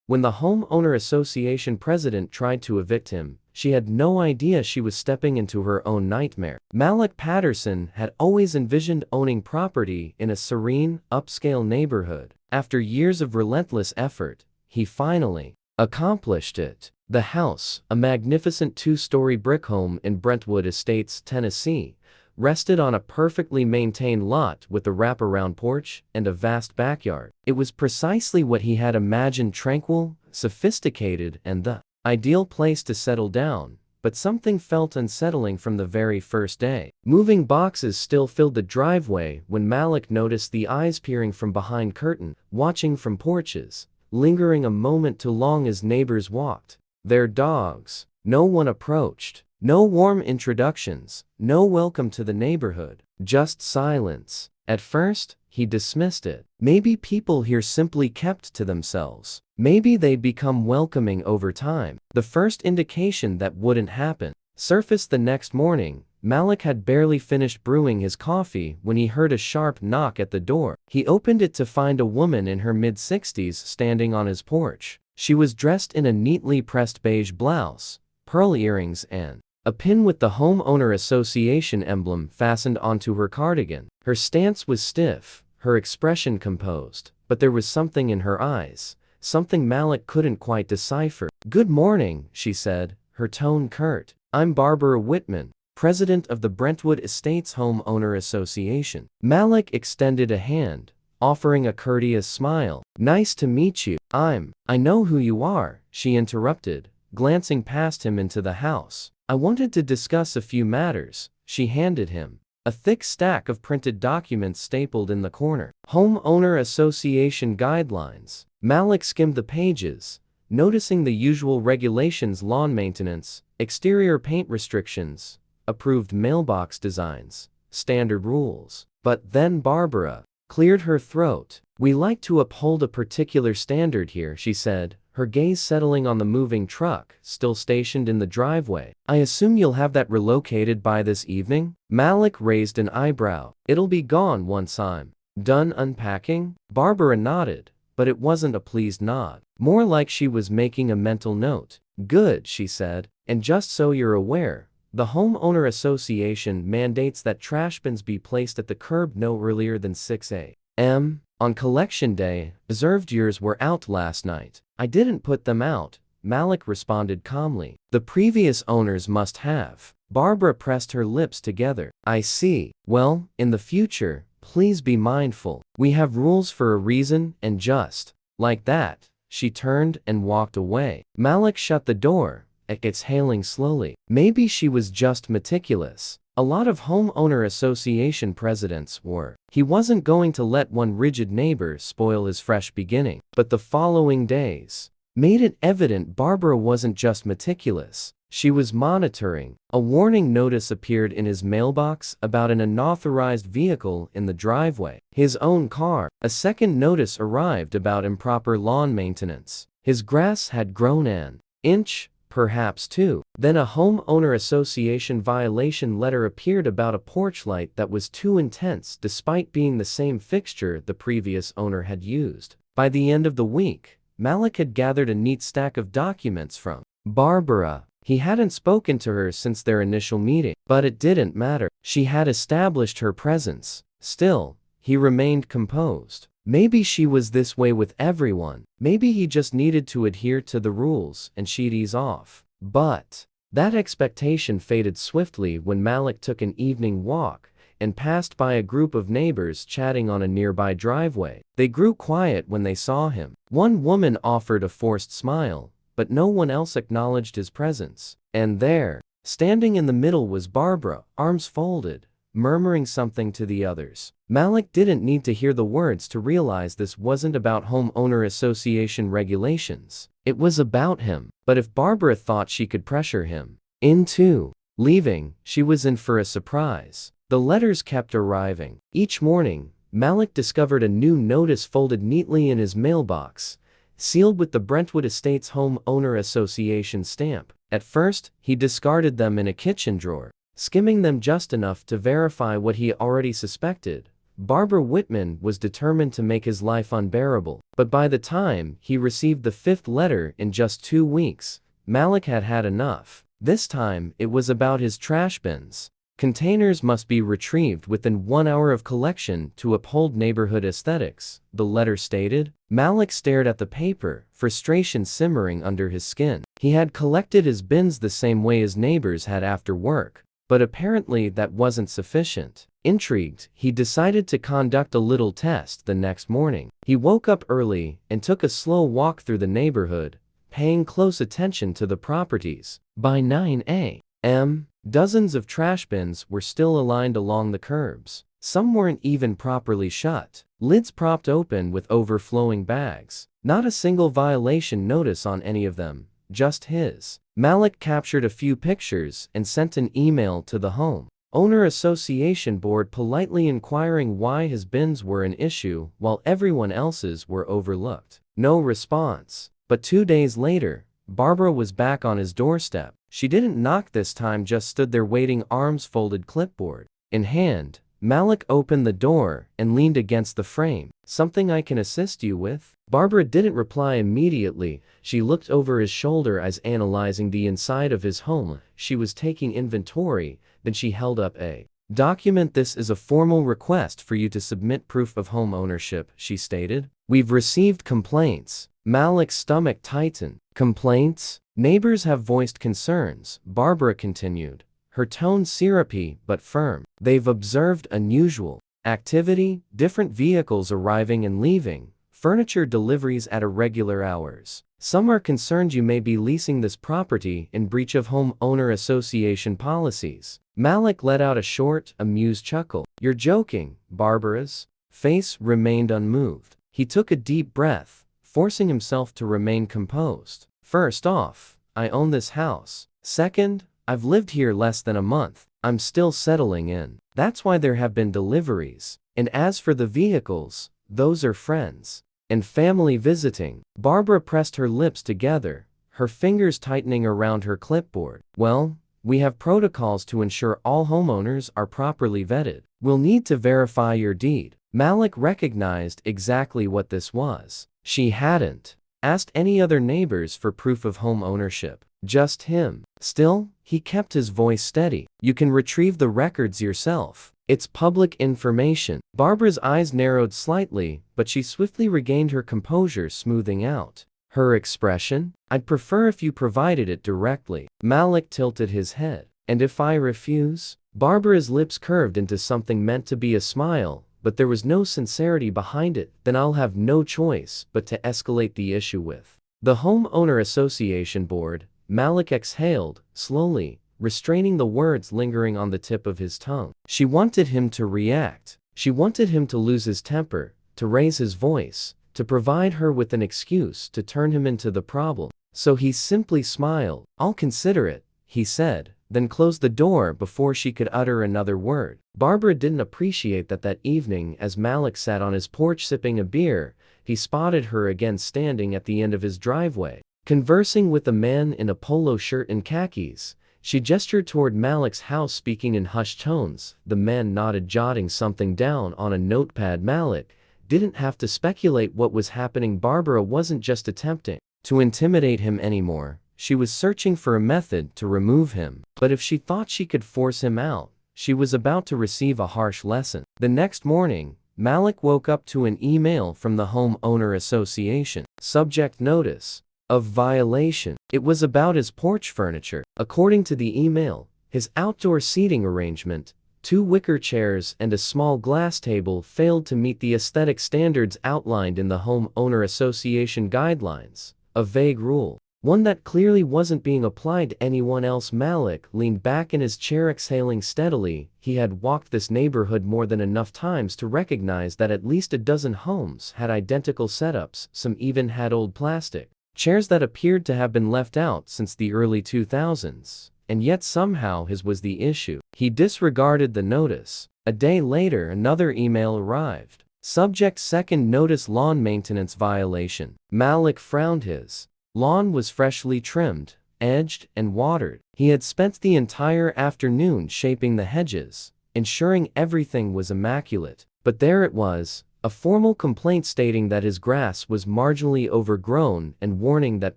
When the homeowner association president tried to evict him, she had no idea she was stepping into her own nightmare. Malik Patterson had always envisioned owning property in a serene, upscale neighborhood. After years of relentless effort, he finally accomplished it. The house, a magnificent two-story brick home in Brentwood Estates, Tennessee, rested on a perfectly maintained lot with a wraparound porch and a vast backyard. It was precisely what he had imagined: tranquil, sophisticated, and the ideal place to settle down. But something felt unsettling from the very first day. Moving boxes still filled the driveway when Malik noticed the eyes peering from behind curtain, watching from porches, lingering a moment too long as neighbors walked their dogs. No one approached. No warm introductions, no welcome to the neighborhood, just silence. At first, he dismissed it. Maybe people here simply kept to themselves. Maybe they'd become welcoming over time. The first indication that wouldn't happen surfaced the next morning. Malik had barely finished brewing his coffee when he heard a sharp knock at the door. He opened it to find a woman in her mid-60s standing on his porch. She was dressed in a neatly pressed beige blouse, pearl earrings, and a pin with the homeowner association emblem fastened onto her cardigan. Her stance was stiff, her expression composed, but there was something in her eyes, something Malik couldn't quite decipher. "Good morning," she said, her tone curt. "I'm Barbara Whitman, president of the Brentwood Estates Homeowner Association." Malik extended a hand, offering a courteous smile. "Nice to meet you." I know who you are," she interrupted, glancing past him into the house. "I wanted to discuss a few matters." She handed him a thick stack of printed documents stapled in the corner. Homeowner Association Guidelines. Malik skimmed the pages, noticing the usual regulations: lawn maintenance, exterior paint restrictions, approved mailbox designs, standard rules. But then Barbara cleared her throat. "We like to uphold a particular standard here," she said, her gaze settling on the moving truck still stationed in the driveway. "I assume you'll have that relocated by this evening?" Malik raised an eyebrow. "It'll be gone once I'm done unpacking?" Barbara nodded, but it wasn't a pleased nod. More like she was making a mental note. "Good," she said. "And just so you're aware, the homeowner association mandates that trash bins be placed at the curb no earlier than 6 a.m. on collection day. Reserved yours were out last night." "I didn't put them out," Malik responded calmly. "The previous owners must have." Barbara pressed her lips together. "I see. Well, in the future, please be mindful. We have rules for a reason." And just like that, she turned and walked away. Malik shut the door, exhaling slowly. Maybe she was just meticulous. A lot of homeowner association presidents were. He wasn't going to let one rigid neighbor spoil his fresh beginning. But the following days made it evident Barbara wasn't just meticulous. She was monitoring. A warning notice appeared in his mailbox about an unauthorized vehicle in the driveway. His own car. A second notice arrived about improper lawn maintenance. His grass had grown an inch, perhaps two. Then a homeowner association violation letter appeared about a porch light that was too intense despite being the same fixture the previous owner had used. By the end of the week, Malik had gathered a neat stack of documents from Barbara. He hadn't spoken to her since their initial meeting, but it didn't matter. She had established her presence. Still, he remained composed. Maybe she was this way with everyone. Maybe he just needed to adhere to the rules and she'd ease off. But that expectation faded swiftly when Malik took an evening walk and passed by a group of neighbors chatting on a nearby driveway. They grew quiet when they saw him. One woman offered a forced smile, but no one else acknowledged his presence. And there, standing in the middle, was Barbara, arms folded, murmuring something to the others. Malik didn't need to hear the words to realize this wasn't about homeowner association regulations. It was about him. But if Barbara thought she could pressure him into leaving, she was in for a surprise. The letters kept arriving. Each morning, Malik discovered a new notice folded neatly in his mailbox, sealed with the Brentwood Estates Homeowner Association stamp. At first, he discarded them in a kitchen drawer, skimming them just enough to verify what he already suspected. Barbara Whitman was determined to make his life unbearable. But by the time he received the 5th letter in just 2 weeks, Malik had had enough. This time, it was about his trash bins. Containers must be retrieved within 1 hour of collection to uphold neighborhood aesthetics, the letter stated. Malik stared at the paper, frustration simmering under his skin. He had collected his bins the same way his neighbors had after work, but apparently that wasn't sufficient. Intrigued, he decided to conduct a little test the next morning. He woke up early and took a slow walk through the neighborhood, paying close attention to the properties. By 9 a.m., dozens of trash bins were still aligned along the curbs. Some weren't even properly shut, lids propped open with overflowing bags. Not a single violation notice on any of them, just his. Malik captured a few pictures and sent an email to the homeowner association board politely inquiring why his bins were an issue while everyone else's were overlooked. No response. But 2 days later, Barbara was back on his doorstep. She didn't knock this time, just stood there waiting, arms folded, clipboard in hand. Malik opened the door and leaned against the frame. "Something I can assist you with?" Barbara didn't reply immediately. She looked over his shoulder as analyzing the inside of his home. She was taking inventory, then she held up a document. "This is a formal request for you to submit proof of home ownership," she stated. "We've received complaints." Malik's stomach tightened. "Complaints?" "Neighbors have voiced concerns," Barbara continued, her tone syrupy but firm. "They've observed unusual activity, different vehicles arriving and leaving, furniture deliveries at irregular hours. Some are concerned you may be leasing this property in breach of homeowner association policies." Malik let out a short, amused chuckle. "You're joking." Barbara's face remained unmoved. He took a deep breath, forcing himself to remain composed. "First off, I own this house. Second, I've lived here less than a month. I'm still settling in. That's why there have been deliveries. And as for the vehicles, those are friends and family visiting." Barbara pressed her lips together, her fingers tightening around her clipboard. "Well, we have protocols to ensure all homeowners are properly vetted. We'll need to verify your deed." Malik recognized exactly what this was. She hadn't asked any other neighbors for proof of home ownership, just him. Still, he kept his voice steady. "You can retrieve the records yourself. It's public information." Barbara's eyes narrowed slightly, but she swiftly regained her composure, smoothing out her expression. "I'd prefer if you provided it directly." Malik tilted his head. "And if I refuse?" Barbara's lips curved into something meant to be a smile, but there was no sincerity behind it. "Then I'll have no choice but to escalate the issue with the homeowner association board." Malik exhaled, slowly, restraining the words lingering on the tip of his tongue. She wanted him to react. She wanted him to lose his temper, to raise his voice, to provide her with an excuse to turn him into the problem. So he simply smiled. "I'll consider it," he said, then closed the door before she could utter another word. Barbara didn't appreciate that evening as Malik sat on his porch sipping a beer, he spotted her again standing at the end of his driveway, conversing with a man in a polo shirt and khakis. She gestured toward Malik's house, speaking in hushed tones. The man nodded, jotting something down on a notepad. Malik didn't have to speculate what was happening. Barbara wasn't just attempting to intimidate him anymore. She was searching for a method to remove him. But if she thought she could force him out, she was about to receive a harsh lesson. The next morning, Malik woke up to an email from the homeowner association. Subject: notice of violation. It was about his porch furniture. According to the email, his outdoor seating arrangement, 2 wicker chairs and a small glass table, failed to meet the aesthetic standards outlined in the homeowner association guidelines. A vague rule, one that clearly wasn't being applied to anyone else. Malik leaned back in his chair, exhaling steadily. He had walked this neighborhood more than enough times to recognize that at least a dozen homes had identical setups. Some even had old plastic chairs that appeared to have been left out since the early 2000s. And yet somehow his was the issue. He disregarded the notice. A day later, another email arrived. Subject: second notice, lawn maintenance violation. Malik frowned. His lawn was freshly trimmed, edged, and watered. He had spent the entire afternoon shaping the hedges, ensuring everything was immaculate. But there it was, a formal complaint stating that his grass was marginally overgrown and warning that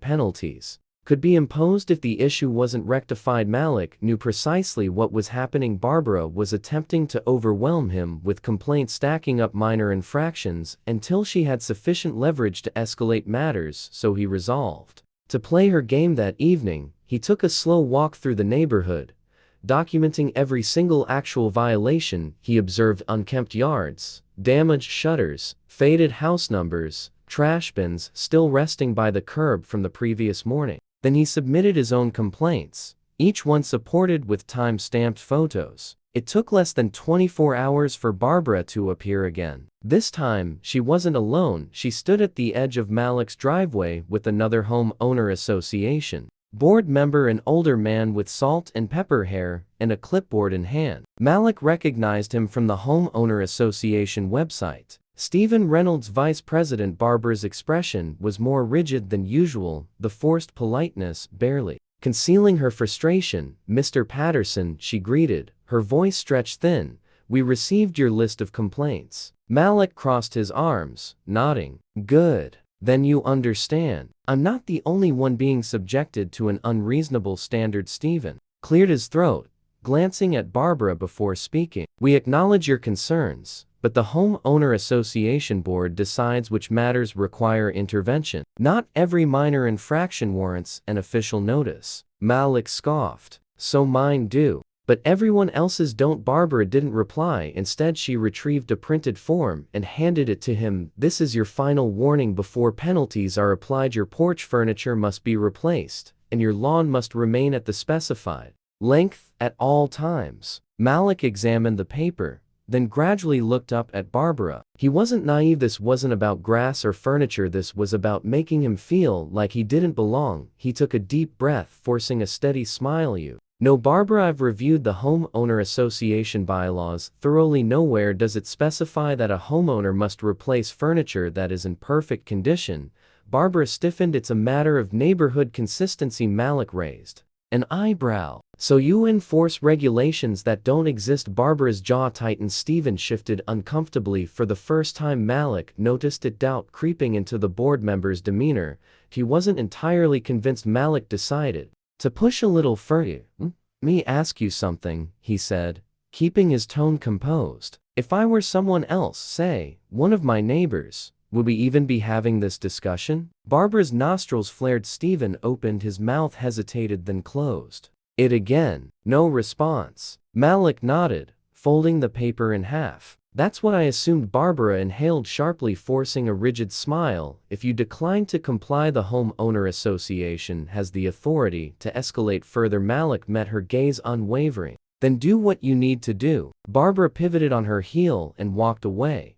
penalties could be imposed if the issue wasn't rectified. Malik knew precisely what was happening. Barbara was attempting to overwhelm him with complaints, stacking up minor infractions until she had sufficient leverage to escalate matters, so he resolved to play her game. That evening, he took a slow walk through the neighborhood, documenting every single actual violation. He observed unkempt yards, damaged shutters, faded house numbers, trash bins still resting by the curb from the previous morning. Then he submitted his own complaints, each one supported with time-stamped photos. It took less than 24 hours for Barbara to appear again. This time, she wasn't alone. She stood at the edge of Malik's driveway with another homeowner association board member, an older man with salt and pepper hair and a clipboard in hand. Malik recognized him from the homeowner association website. Stephen Reynolds, vice president. Barbara's expression was more rigid than usual, the forced politeness barely concealing her frustration. "Mr. Patterson," she greeted, her voice stretched thin, "we received your list of complaints." Malik crossed his arms, nodding. "Good. Then you understand. I'm not the only one being subjected to an unreasonable standard." Stephen cleared his throat, glancing at Barbara before speaking. "We acknowledge your concerns, but the Homeowner Association Board decides which matters require intervention. Not every minor infraction warrants an official notice." Malik scoffed. "So mine do. But everyone else's don't." Barbara didn't reply. Instead, she retrieved a printed form and handed it to him. "This is your final warning before penalties are applied. Your porch furniture must be replaced, and your lawn must remain at the specified length at all times." Malik examined the paper, then gradually looked up at Barbara. He wasn't naive. This wasn't about grass or furniture. This was about making him feel like he didn't belong. He took a deep breath, forcing a steady smile. "You no, Barbara, I've reviewed the Homeowner Association bylaws thoroughly. Nowhere does it specify that a homeowner must replace furniture that is in perfect condition." Barbara stiffened. "It's a matter of neighborhood consistency." Malik raised an eyebrow. "So you enforce regulations that don't exist?" Barbara's jaw tightened. Stephen shifted uncomfortably. For the first time, Malik noticed it, doubt creeping into the board member's demeanor. He wasn't entirely convinced. Malik decided to push a little further. "Me ask you something," he said, keeping his tone composed. "If I were someone else, say, one of my neighbors, would we even be having this discussion?" Barbara's nostrils flared. Stephen opened his mouth, hesitated, then closed it again. No response. Malik nodded, folding the paper in half. "That's what I assumed." Barbara inhaled sharply, forcing a rigid smile. "If you decline to comply, the Homeowner Association has the authority to escalate further." Malik met her gaze unwavering. "Then do what you need to do." Barbara pivoted on her heel and walked away,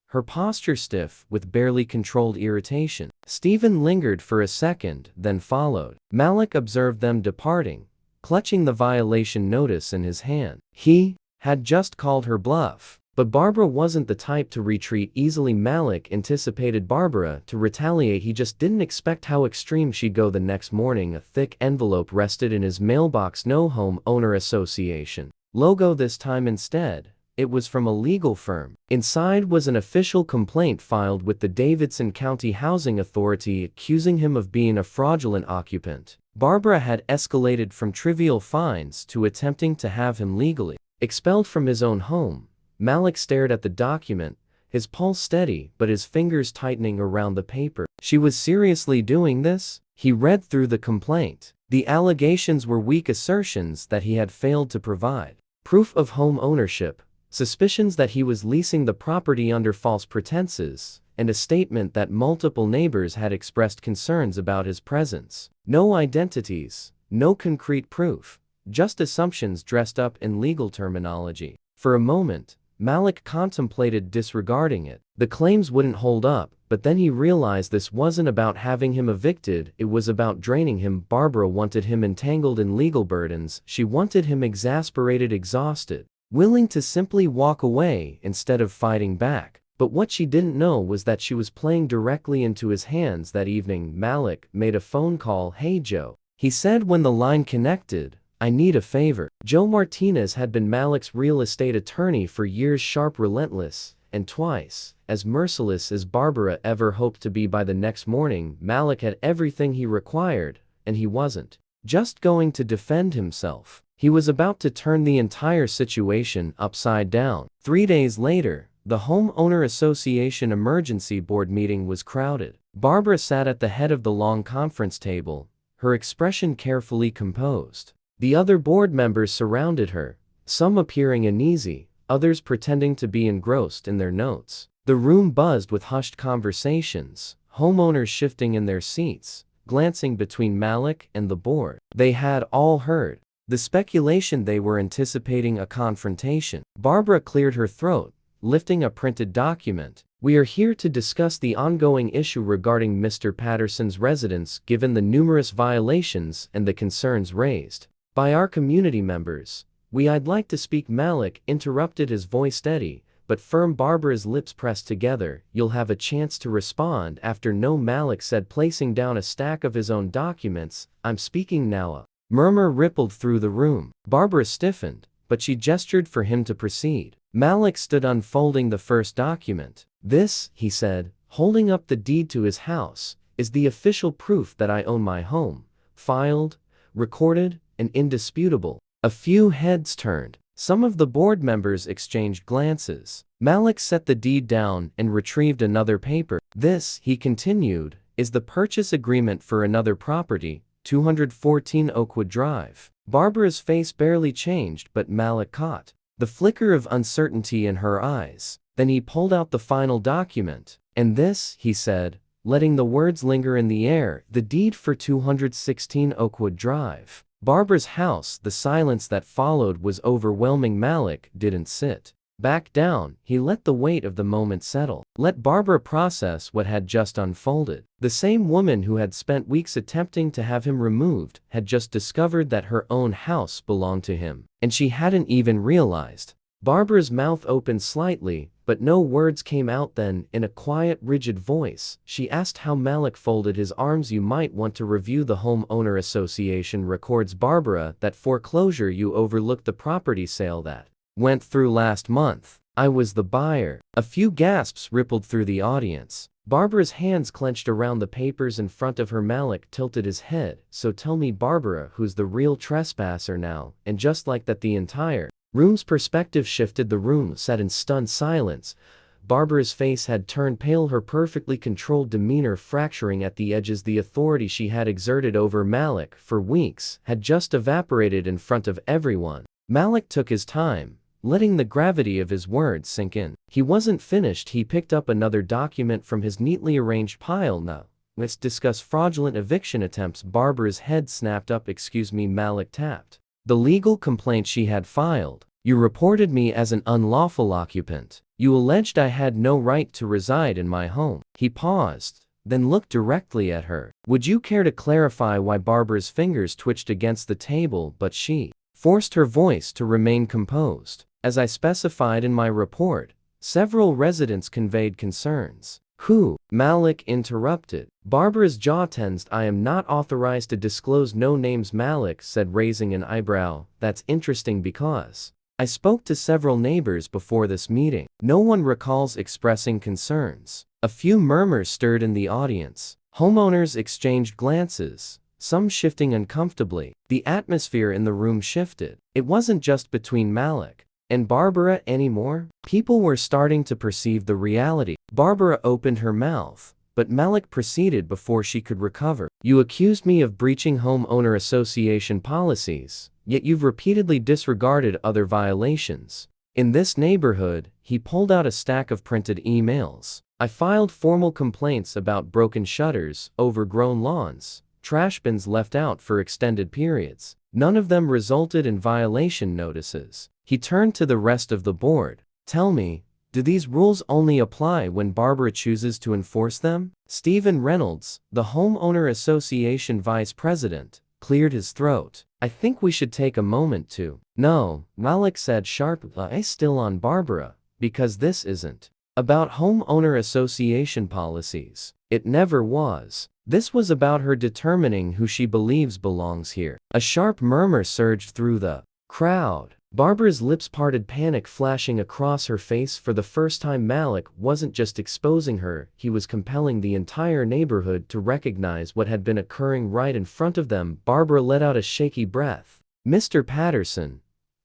her posture stiff with barely controlled irritation. Stephen lingered for a second, then followed. Malik observed them departing, clutching the violation notice in his hand. He had just called her bluff. But Barbara wasn't the type to retreat easily. Malik anticipated Barbara to retaliate. He just didn't expect how extreme she'd go. The next morning, a thick envelope rested in his mailbox. No Homeowner Association logo this time. Instead, it was from a legal firm. Inside was an official complaint filed with the Davidson County Housing Authority, accusing him of being a fraudulent occupant. Barbara had escalated from trivial fines to attempting to have him legally expelled from his own home. Malik stared at the document, his pulse steady but his fingers tightening around the paper. She was seriously doing this? He read through the complaint. The allegations were weak assertions that he had failed to provide proof of home ownership, suspicions that he was leasing the property under false pretenses, and a statement that multiple neighbors had expressed concerns about his presence. No identities, no concrete proof, just assumptions dressed up in legal terminology. For a moment, Malik contemplated disregarding it. The claims wouldn't hold up, but then he realized this wasn't about having him evicted, it was about draining him. Barbara wanted him entangled in legal burdens. She wanted him exasperated, exhausted, willing to simply walk away instead of fighting back. But what she didn't know was that she was playing directly into his hands. That evening, Malik made a phone call. "Hey Joe," he said when the line connected, "I need a favor." Joe Martinez had been Malik's real estate attorney for years, sharp, relentless, and twice, as merciless as Barbara ever hoped to be. By the next morning, Malik had everything he required, and he wasn't just going to defend himself. He was about to turn the entire situation upside down. 3 days later, the Homeowner Association Emergency Board meeting was crowded. Barbara sat at the head of the long conference table, her expression carefully composed. The other board members surrounded her, some appearing uneasy, others pretending to be engrossed in their notes. The room buzzed with hushed conversations, homeowners shifting in their seats, glancing between Malik and the board. They had all heard the speculation. They were anticipating a confrontation. Barbara cleared her throat, lifting a printed document. "We are here to discuss the ongoing issue regarding Mr. Patterson's residence, given the numerous violations and the concerns raised by our community members. I'd like to speak." Malik interrupted, his voice steady but firm. Barbara's lips pressed together. "You'll have a chance to respond after." "No," Malik said, placing down a stack of his own documents. "I'm speaking now." A murmur rippled through the room. Barbara stiffened, but she gestured for him to proceed. Malik stood, unfolding the first document. "This," he said, holding up the deed to his house, "is the official proof that I own my home. Filed, recorded, and indisputable." A few heads turned. Some of the board members exchanged glances. Malik set the deed down and retrieved another paper. "This," he continued, "is the purchase agreement for another property, 214 Oakwood Drive." Barbara's face barely changed, but Malik caught the flicker of uncertainty in her eyes. Then he pulled out the final document. "And this," he said, letting the words linger in the air, "the deed for 216 Oakwood Drive." Barbara's house. The silence that followed was overwhelming. Malik didn't sit back down. He let the weight of the moment settle. Let Barbara process what had just unfolded. The same woman who had spent weeks attempting to have him removed had just discovered that her own house belonged to him, and she hadn't even realized. Barbara's mouth opened slightly, but no words came out. Then, in a quiet, rigid voice, she asked how Malik folded his arms. "You might want to review the Homeowner Association records, Barbara. That foreclosure you overlooked, the property sale that went through last month. I was the buyer." A few gasps rippled through the audience. Barbara's hands clenched around the papers in front of her. Malik tilted his head. "So tell me, Barbara, who's the real trespasser now?" And just like that, the entire room's perspective shifted. The room sat in stunned silence. Barbara's face had turned pale, her perfectly controlled demeanor fracturing at the edges. The authority she had exerted over Malik for weeks had just evaporated in front of everyone. Malik took his time, letting the gravity of his words sink in. He wasn't finished. He picked up another document from his neatly arranged pile. "Now, let's discuss fraudulent eviction attempts." Barbara's head snapped up. "Excuse me." Malik tapped the legal complaint she had filed. "You reported me as an unlawful occupant. You alleged I had no right to reside in my home." He paused, then looked directly at her. "Would you care to clarify why?" Barbara's fingers twitched against the table, but she forced her voice to remain composed. "As I specified in my report, several residents conveyed concerns." "Who?" Malik interrupted. Barbara's jaw tensed. "I am not authorized to disclose no names," Malik said, raising an eyebrow. "That's interesting because I spoke to several neighbors before this meeting. No one recalls expressing concerns." A few murmurs stirred in the audience. Homeowners exchanged glances, some shifting uncomfortably. The atmosphere in the room shifted. It wasn't just between Malik and Barbara anymore. People were starting to perceive the reality. Barbara opened her mouth, but Malik proceeded before she could recover. "You accused me of breaching homeowner association policies, yet you've repeatedly disregarded other violations. In this neighborhood," he pulled out a stack of printed emails, "I filed formal complaints about broken shutters, overgrown lawns, trash bins left out for extended periods. None of them resulted in violation notices." He turned to the rest of the board. "Tell me, do these rules only apply when Barbara chooses to enforce them?" Stephen Reynolds, the Homeowner Association vice president, cleared his throat. "I think we should take a moment to." "No," Malik said sharply, "I still on Barbara, because this isn't about homeowner association policies. It never was. This was about her determining who she believes belongs here." A sharp murmur surged through the crowd. Barbara's lips parted, panic flashing across her face. For the first time, Malik wasn't just exposing her, he was compelling the entire neighborhood to recognize what had been occurring right in front of them. Barbara let out a shaky breath. "Mr. Patterson,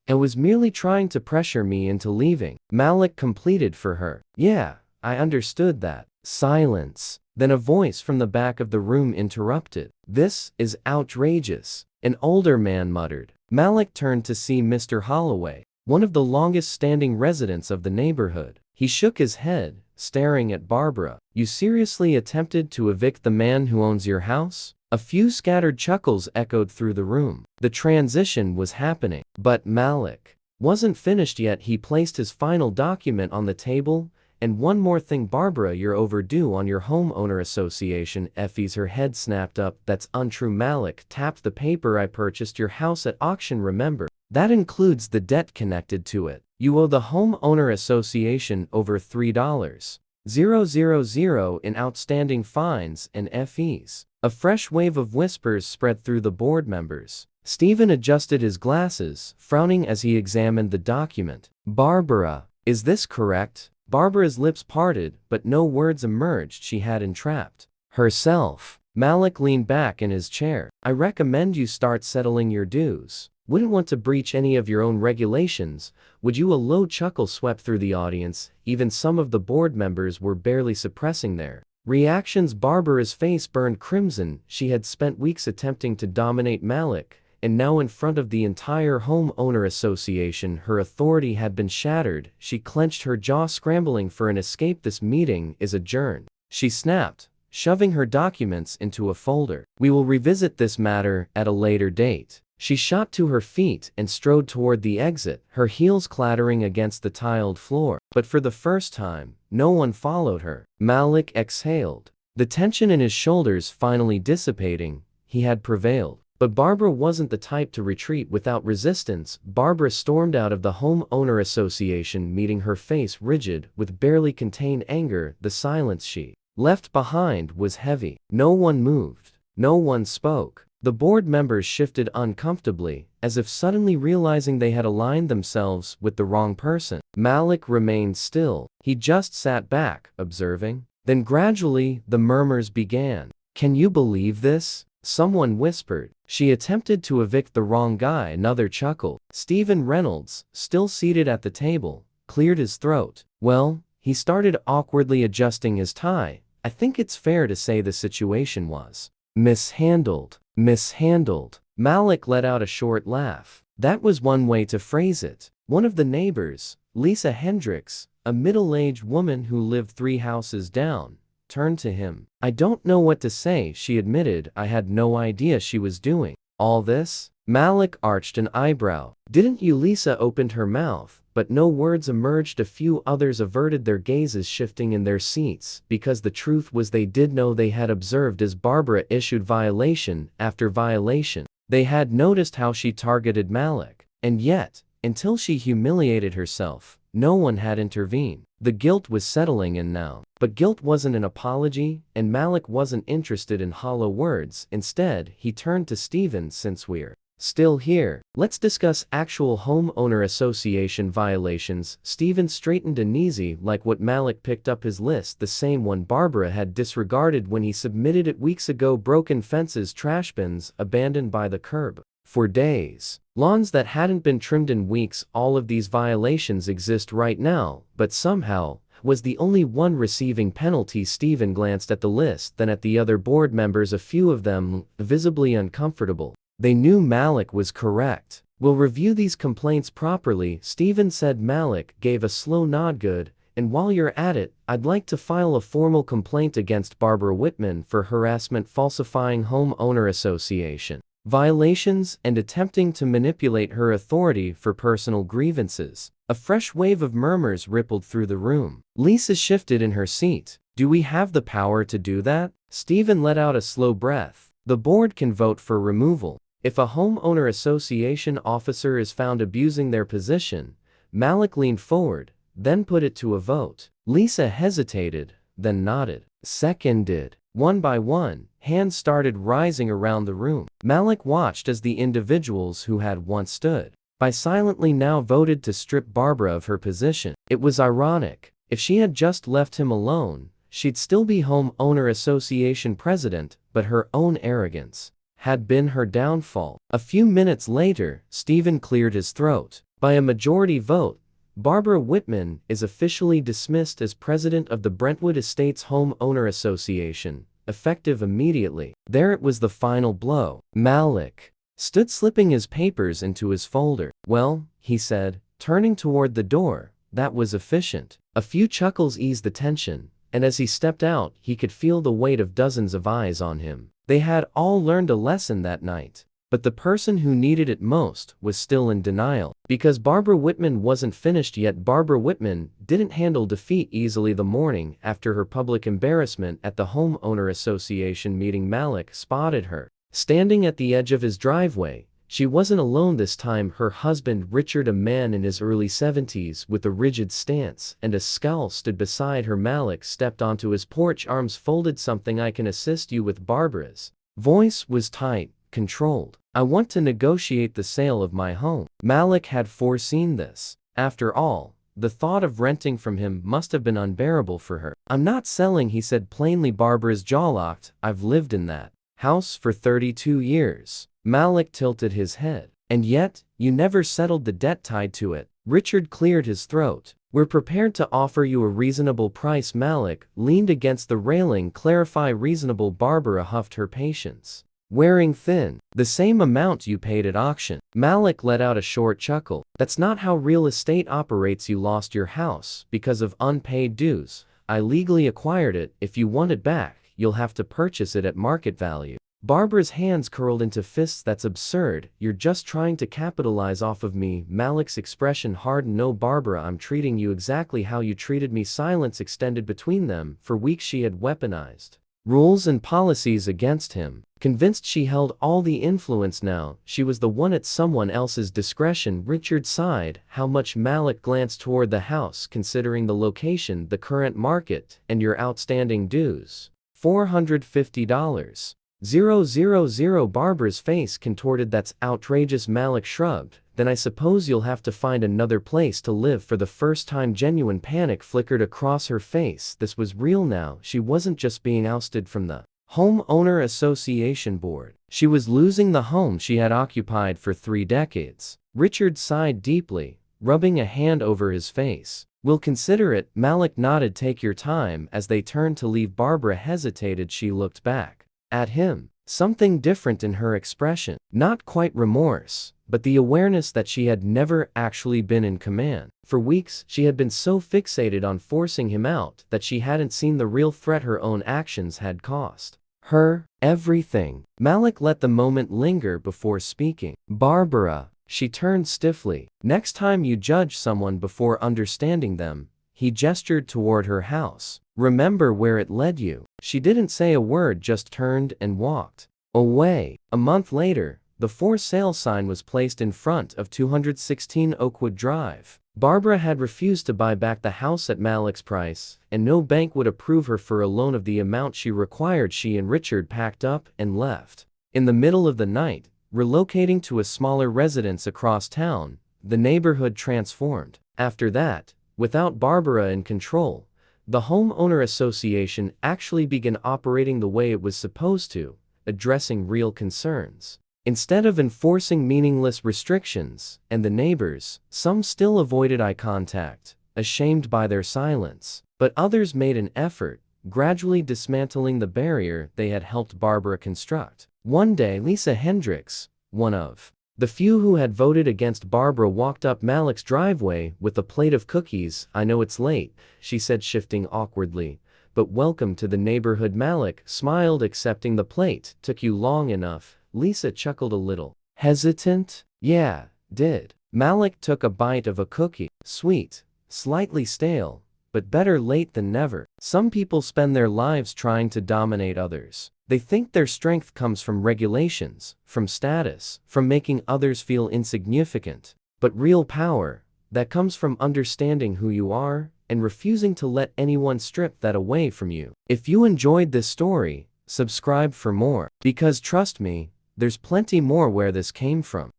I was merely trying to pressure me into leaving," Malik completed for her. "Yeah, I understood that." Silence. Then a voice from the back of the room interrupted. "This is outrageous," an older man muttered. Malik turned to see Mr. Holloway, one of the longest-standing residents of the neighborhood. He shook his head, staring at Barbara. "You seriously attempted to evict the man who owns your house?" A few scattered chuckles echoed through the room. The transition was happening. But Malik wasn't finished yet. He placed his final document on the table. "And one more thing, Barbara, you're overdue on your homeowner association fees." Her head snapped up. "That's untrue." Malik tapped the paper. "I purchased your house at auction, remember? That includes the debt connected to it. You owe the homeowner association over $3,000 in outstanding fines and fees." A fresh wave of whispers spread through the board members. Stephen adjusted his glasses, frowning as he examined the document. "Barbara, is this correct?" Barbara's lips parted, but no words emerged. She had entrapped herself. Malik leaned back in his chair. "I recommend you start settling your dues. Wouldn't want to breach any of your own regulations, would you?" A low chuckle swept through the audience. Even some of the board members were barely suppressing their reactions. Barbara's face burned crimson. She had spent weeks attempting to dominate Malik, and now in front of the entire homeowner association, her authority had been shattered. She clenched her jaw, scrambling for an escape. "This meeting is adjourned," she snapped, shoving her documents into a folder. "We will revisit this matter at a later date." She shot to her feet and strode toward the exit, her heels clattering against the tiled floor. But for the first time, no one followed her. Malik exhaled, the tension in his shoulders finally dissipating. He had prevailed. But Barbara wasn't the type to retreat without resistance. Barbara stormed out of the homeowner association meeting, her face rigid with barely contained anger. The silence she left behind was heavy. No one moved. No one spoke. The board members shifted uncomfortably, as if suddenly realizing they had aligned themselves with the wrong person. Malik remained still. He just sat back, observing. Then gradually, the murmurs began. "Can you believe this?" someone whispered. "She attempted to evict the wrong guy." Another chuckle. Stephen Reynolds, still seated at the table, cleared his throat. "Well," he started, awkwardly adjusting his tie, "I think it's fair to say the situation was mishandled." Mishandled. Malik let out a short laugh. That was one way to phrase it. One of the neighbors, Lisa Hendricks, a middle-aged woman who lived 3 houses down, turned to him. "I don't know what to say," she admitted. "I had no idea she was doing all this." Malik arched an eyebrow. "Didn't you?" Lisa opened her mouth, but no words emerged. A few others averted their gazes, shifting in their seats, because the truth was they did know. They had observed as Barbara issued violation after violation. They had noticed how she targeted Malik. And yet, until she humiliated herself, no one had intervened. The guilt was settling in now. But guilt wasn't an apology, and Malik wasn't interested in hollow words. Instead, he turned to Stephen. "Since we're still here, let's discuss actual homeowner association violations." Stephen straightened, uneasy, like what Malik picked up his list, the same one Barbara had disregarded when he submitted it weeks ago. Broken fences, trash bins abandoned by the curb for days, lawns that hadn't been trimmed in weeks. All of these violations exist right now, but somehow was the only one receiving penalties. Stephen glanced at the list, then at the other board members, a few of them visibly uncomfortable. They knew Malik was correct. "We'll review these complaints properly," Stephen said. Malik gave a slow nod. "Good. And while you're at it, I'd like to file a formal complaint against Barbara Whitman for harassment, falsifying homeowner association violations, and attempting to manipulate her authority for personal grievances." A fresh wave of murmurs rippled through the room. Lisa shifted in her seat. "Do we have the power to do that?" Stephen let out a slow breath. "The board can vote for removal. If a homeowner association officer is found abusing their position." Malik leaned forward, then put it to a vote. Lisa hesitated, then nodded. "Seconded." One by one, hands started rising around the room. Malik watched as the individuals who had once stood by silently now voted to strip Barbara of her position. It was ironic. If she had just left him alone, she'd still be homeowner association president, but her own arrogance had been her downfall. A few minutes later, Stephen cleared his throat. By a majority vote, Barbara Whitman is officially dismissed as president of the Brentwood Estates Homeowner Association, effective immediately. There it was, the final blow. Malik stood slipping his papers into his folder. "Well," he said, turning toward the door, "that was efficient." A few chuckles eased the tension, and as he stepped out, he could feel the weight of dozens of eyes on him. They had all learned a lesson that night. But the person who needed it most was still in denial. Because Barbara Whitman wasn't finished yet. Barbara Whitman didn't handle defeat easily. The morning after her public embarrassment at the Homeowner Association meeting, Malik spotted her standing at the edge of his driveway. She wasn't alone this time. Her husband Richard, a man in his early 70s with a rigid stance and a scowl, stood beside her. Malik stepped onto his porch, arms folded. "Something I can assist you with?" Barbara's voice was tight, controlled. "I want to negotiate the sale of my home." Malik had foreseen this. After all, the thought of renting from him must have been unbearable for her. "I'm not selling," he said plainly. Barbara's jaw locked. "I've lived in that house for 32 years. Malik tilted his head. "And yet, you never settled the debt tied to it." Richard cleared his throat. "We're prepared to offer you a reasonable price." Malik leaned against the railing. "Clarify reasonable." Barbara huffed, her patience wearing thin. "The same amount you paid at auction." Malik let out a short chuckle. "That's not how real estate operates. You lost your house because of unpaid dues. I legally acquired it. If you want it back, you'll have to purchase it at market value." Barbara's hands curled into fists. "That's absurd. You're just trying to capitalize off of me." Malik's expression hardened. "No, Barbara, I'm treating you exactly how you treated me." Silence extended between them. For weeks she had weaponized rules and policies against him. Convinced she held all the influence, now she was the one at someone else's discretion. Richard sighed. "How much?" Malik glanced toward the house. "Considering the location, the current market, and your outstanding dues, $450. 000. Barbara's face contorted. "That's outrageous." Malik shrugged. "Then I suppose you'll have to find another place to live." For the first time, genuine panic flickered across her face. This was real now. She wasn't just being ousted from the Homeowner Association board. She was losing the home she had occupied for 3 decades. Richard sighed deeply, rubbing a hand over his face. "We'll consider it." Malik nodded. "Take your time." As they turned to leave, Barbara hesitated. She looked back at him. Something different in her expression. Not quite remorse, but the awareness that she had never actually been in command. For weeks, she had been so fixated on forcing him out that she hadn't seen the real threat her own actions had cost her everything. Malik let the moment linger before speaking. "Barbara," she turned stiffly, "next time you judge someone before understanding them." He gestured toward her house. "Remember where it led you." She didn't say a word, just turned and walked away. A month later, the for sale sign was placed in front of 216 Oakwood Drive. Barbara had refused to buy back the house at Malik's price, and no bank would approve her for a loan of the amount she required. She and Richard packed up and left in the middle of the night, relocating to a smaller residence across town. The neighborhood transformed. After that, without Barbara in control, the Homeowner Association actually began operating the way it was supposed to, addressing real concerns instead of enforcing meaningless restrictions. And the neighbors, some still avoided eye contact, ashamed by their silence, but others made an effort, gradually dismantling the barrier they had helped Barbara construct. One day, Lisa Hendricks, one of the few who had voted against Barbara, walked up Malik's driveway with a plate of cookies. "I know it's late," she said, shifting awkwardly, "but welcome to the neighborhood." Malik smiled, accepting the plate. "Took you long enough." Lisa chuckled a little. "Hesitant?" "Yeah, did." Malik took a bite of a cookie. Sweet, slightly stale, but better late than never. Some people spend their lives trying to dominate others. They think their strength comes from regulations, from status, from making others feel insignificant. But real power, that comes from understanding who you are and refusing to let anyone strip that away from you. If you enjoyed this story, subscribe for more. Because trust me, there's plenty more where this came from.